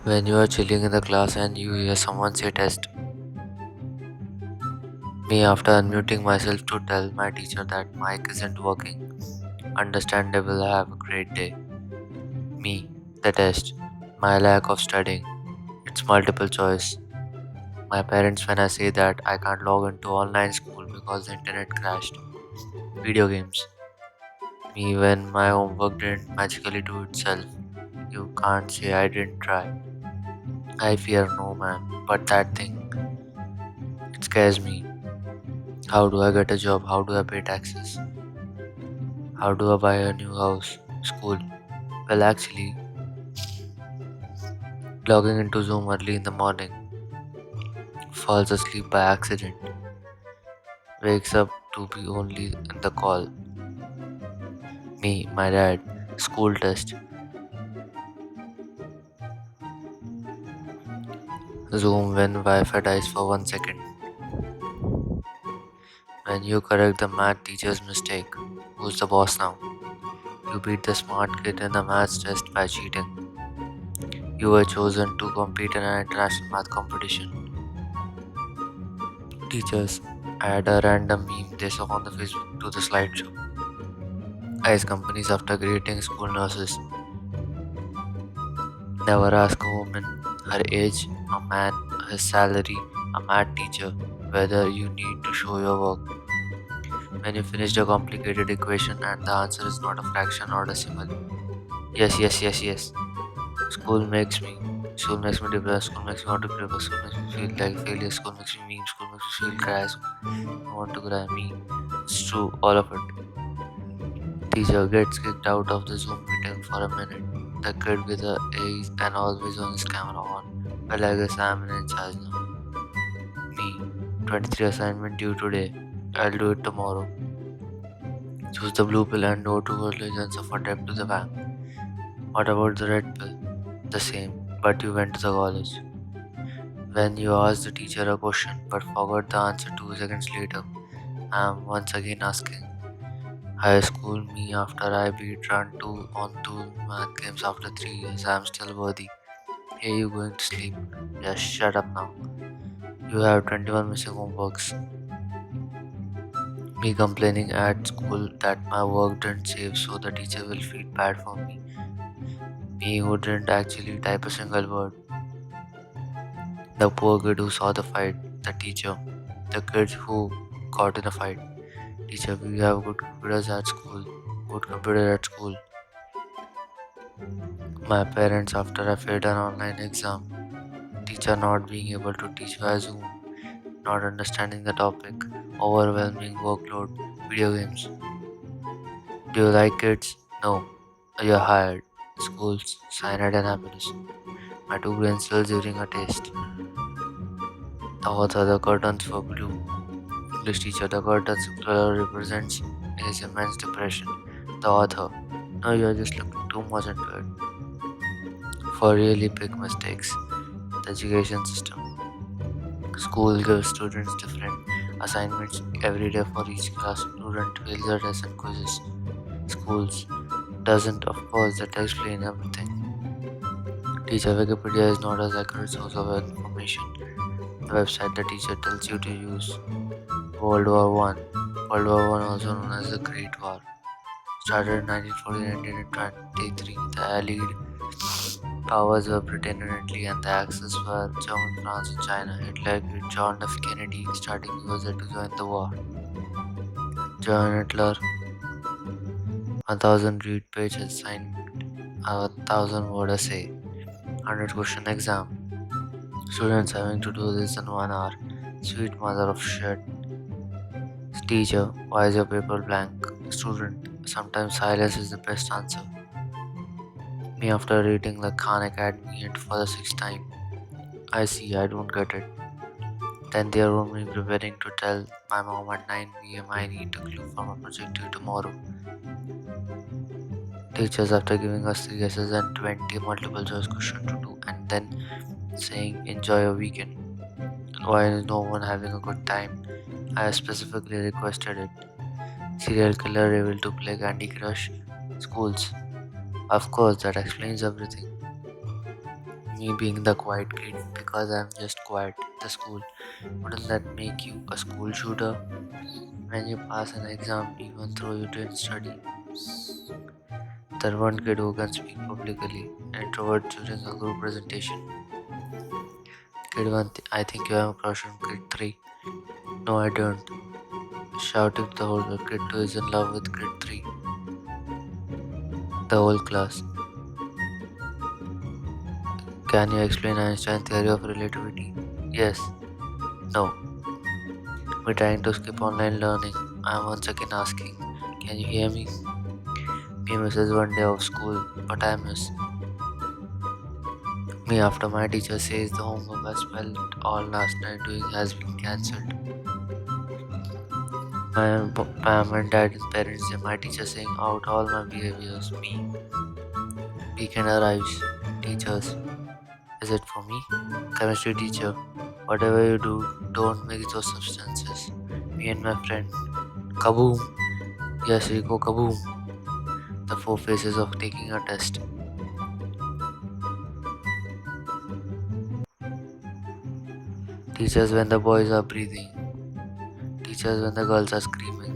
When you are chilling in the class and you hear someone say test, me after unmuting myself to tell my teacher that mic isn't working. Understandable, have a great day. Me, the test, my lack of studying, it's multiple choice. My parents when I say that I can't log into online school because the internet crashed. Video games. Me when my homework didn't magically do itself. You can't say I didn't try. I fear no man, but that thing, it scares me. How do I get a job? How do I pay taxes? How do I buy a new house? School. Well, actually, logging into Zoom early in the morning, falls asleep by accident, wakes up to be only in the call. Me, my dad, school test, Zoom when Wi Fi dies for 1 second. When you correct the math teacher's mistake, who's the boss now? You beat the smart kid in the maths test by cheating. You were chosen to compete in an international math competition. Teachers add a random meme they saw on the Facebook to the slideshow. Ice companies after creating school nurses. Never ask a woman her age, a man his salary, a math teacher whether you need to show your work. When you finish a complicated equation and the answer is not a fraction or decimal. Yes, yes, yes, yes. School makes me. School makes me depressed. School makes me want to give up. School makes me feel like failure. School makes me mean. School makes me feel cry. I want to cry. Me. It's true, all of it. Teacher gets kicked out of the Zoom meeting for a minute. The kid with the A's and always on his camera on. Well, I guess I'm in charge now. Me. 23 assignment due today. I'll do it tomorrow. Choose the blue pill and go to Legends of a debt to the bank. What about the red pill? The same, but you went to the college. When you asked the teacher a question but forgot the answer 2 seconds later, I'm once again asking. High school me after I beat run 2 on 2 math games after 3 years. I'm still worthy. Hey, you going to sleep? Just shut up now. You have 21 missing homeworks. Me complaining at school that my work didn't save so the teacher will feel bad for me. Me who didn't actually type a single word. The poor kid who saw the fight. The teacher. The kid who got in a fight. Teacher, we have good computers at school. Good computer at school. My parents after I failed an online exam. Teacher not being able to teach via Zoom. Not understanding the topic. Overwhelming workload. Video games. Do you like kids? No. You're hired. Schools. Cyanide and happiness. My two brain cells during a test. The author, the curtains were blue. English teacher, the curtains color represents his immense depression. The author, no, you are just looking too much into it. For really big mistakes. The education system. School gives students different assignments every day for each class. Student fails the test and quizzes. Schools doesn't, of course, that explain everything. Teacher Wikipedia is not as accurate source of information. The website the teacher tells you to use. World War One. World War One, also known as the Great War, started in 1940 and ended in 1923. The Allied powers were Britain and Italy, and the Axis were Germany, France, and China. Hitler agreed John F. Kennedy, starting USA to join the war. John Hitler, 1000 read pages, signed a 1000 word essay, 100 question exam. Students having to do this in 1 hour. Sweet mother of shit. Teacher, why is your paper blank? Student, sometimes silence is the best answer. Me after reading the Khan Academy and for the sixth time. I see, I don't get it. Then they are me preparing to tell my mom at 9 pm I need a clue for my project due tomorrow. Teachers after giving us three guesses and 20 multiple choice questions to do and then saying enjoy your weekend. Why is no one having a good time? I specifically requested it. Serial killer able to play Candy Crush. Schools. Of course, that explains everything. Me being the quiet kid because I'm just quiet in the school. Wouldn't that make you a school shooter? When you pass an exam, even though you didn't study. That one kid who can speak publicly, an introvert during a group presentation. Kid 1, I think you have a crush on kid 3. No, I don't. Shouting to the whole class. Kid 2 is in love with kid 3. The whole class. Can you explain Einstein's theory of relativity? Yes. No. We're trying to skip online learning. I'm once again asking. Can you hear me? Me misses one day of school, but I miss me after my teacher says the homework I spent all last night doing has been cancelled. My mom and dad and parents and my teacher saying out all my behaviors. Me. Weekend arrives. Teachers. Is it for me? Chemistry teacher. Whatever you do, don't mix those substances. Me and my friend. Kaboom! Yes, we go kaboom! The four phases of taking a test. Teachers when the boys are breathing. Teachers when the girls are screaming.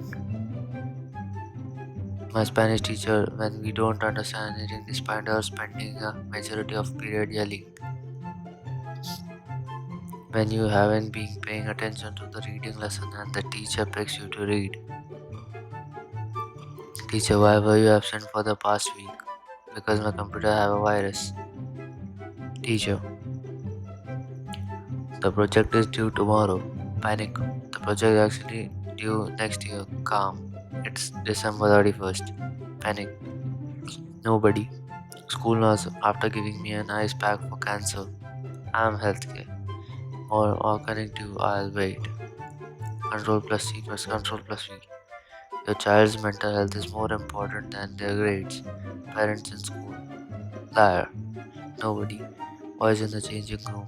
My Spanish teacher when we don't understand anything despite her spending a majority of period yelling. When you haven't been paying attention to the reading lesson and the teacher begs you to read. Teacher, why were you absent for the past week? Because my computer have a virus. Teacher, the project is due tomorrow. Panic. The project actually due next year. Calm. It's December 31st. Panic. Nobody. School nurse after giving me an ice pack for cancer. I'm healthcare. Or connective, I'll wait. Control plus C plus control plus V. Your child's mental health is more important than their grades. Parents in school. Liar. Nobody. Boys in the changing room.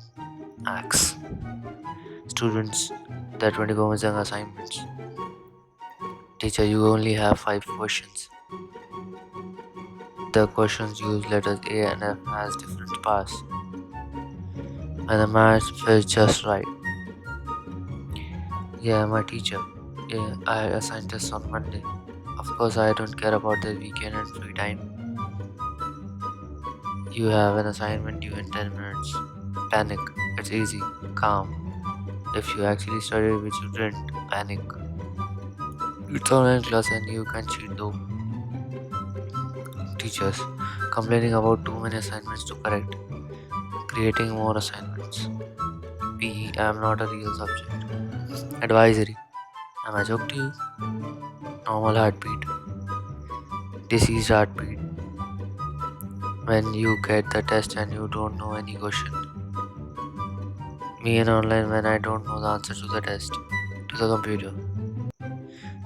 Axe. Students. There are 24 missing assignments. Teacher, you only have 5 questions. The questions use letters A and F as different parts. And the math is just right. Yeah, my teacher. Yeah, I assigned this on Monday. Of course, I don't care about the weekend and free time. You have an assignment due in 10 minutes. Panic. It's easy. Calm. If you actually studied, which you didn't, panic. It's online class and you can cheat though. Teachers. Complaining about too many assignments to correct. Creating more assignments. PE. I am not a real subject. Advisory. Am I joke to you? Normal heartbeat. Diseased heartbeat. When you get the test and you don't know any question. Me and online when I don't know the answer to the test. To the computer.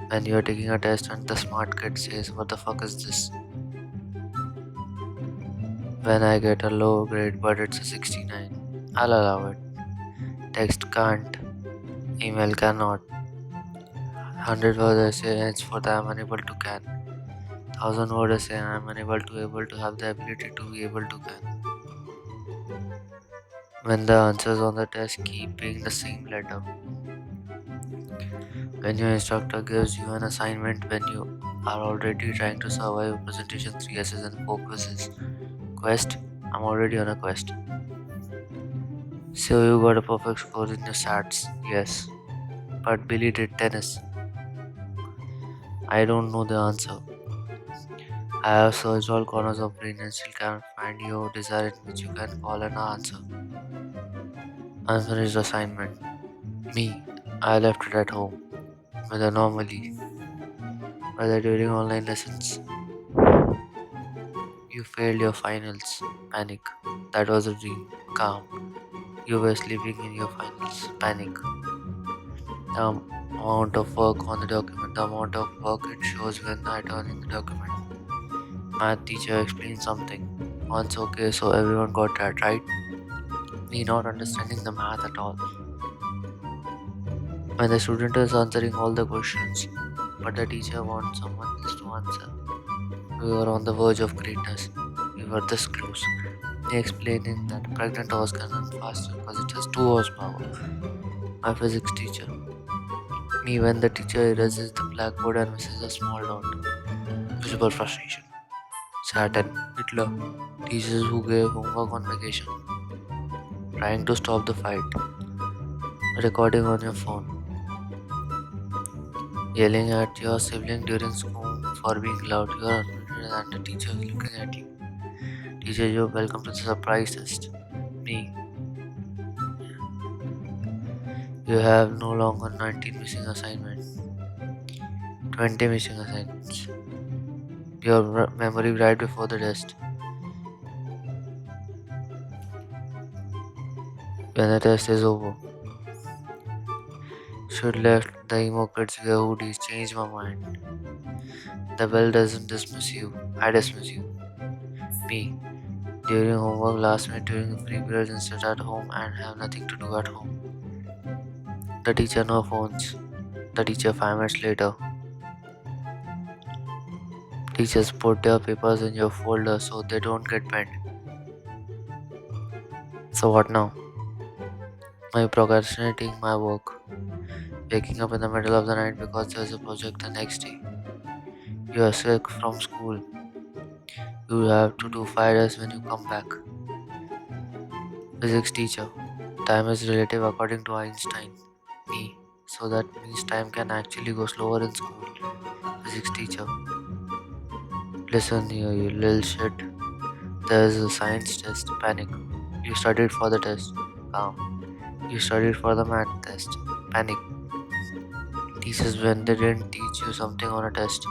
When you are taking a test and the smart kid says, what the fuck is this? When I get a low grade but it's a 69, I'll allow it. Text can't. Email cannot. 100 word essay ends for the I'm unable to can. 1000 word essay I'm unable to able to have the ability to be able to can. When the answers on the test keep being the same letter. When your instructor gives you an assignment when you are already trying to survive a presentation 3 essays and 4 quizzes. Quest? I'm already on a quest. So you got a perfect score in your stats? Yes. But Billy did tennis. I don't know the answer. I have searched all corners of brain and still can't find your desire in which you can call an answer. Unfinished assignment. Me. I left it at home. With anomaly. Whether during online lessons. You failed your finals. Panic. That was a dream. Calm. You were sleeping in your finals. Panic. The amount of work on the document. The amount of work it shows when I turn in the document. Math teacher explained something. Once okay, so everyone got that right. Me not understanding the math at all. When the student is answering all the questions, but the teacher wants someone else to answer. We were on the verge of greatness. We were this close. Me explaining that a pregnant horse can run faster because it has 2 horsepower. My physics teacher. Me when the teacher erases the blackboard and misses a small dot. Visible frustration. Saturn. Hitler. Teachers who gave homework on vacation. Trying to stop the fight. Recording on your phone. Yelling at your sibling during school for being loud. You are annoyed and the teacher is looking at you. Teacher, you're welcome to the surprise test. Me. You have no longer 19 missing assignments. 20 missing assignments. Your memory right before the test. When the test is over. Should left the emo kids wear hoodies. Change my mind. The bell doesn't dismiss you. I dismiss you. Me. During homework last minute during free periods and sit at home and have nothing to do at home. The teacher no phones. The teacher 5 minutes later. Teachers put your papers in your folder so they don't get bent. So what now? My procrastinating my work. Waking up in the middle of the night because there's a project the next day. You are sick from school. You have to do 5 days when you come back. Physics teacher. Time is relative according to Einstein. Me. So that means time can actually go slower in school. Physics teacher. Listen here, you little shit. There's a science test. Panic. You studied for the test. Calm. You studied for the math test. Panic. Teachers when they didn't teach you something on a test.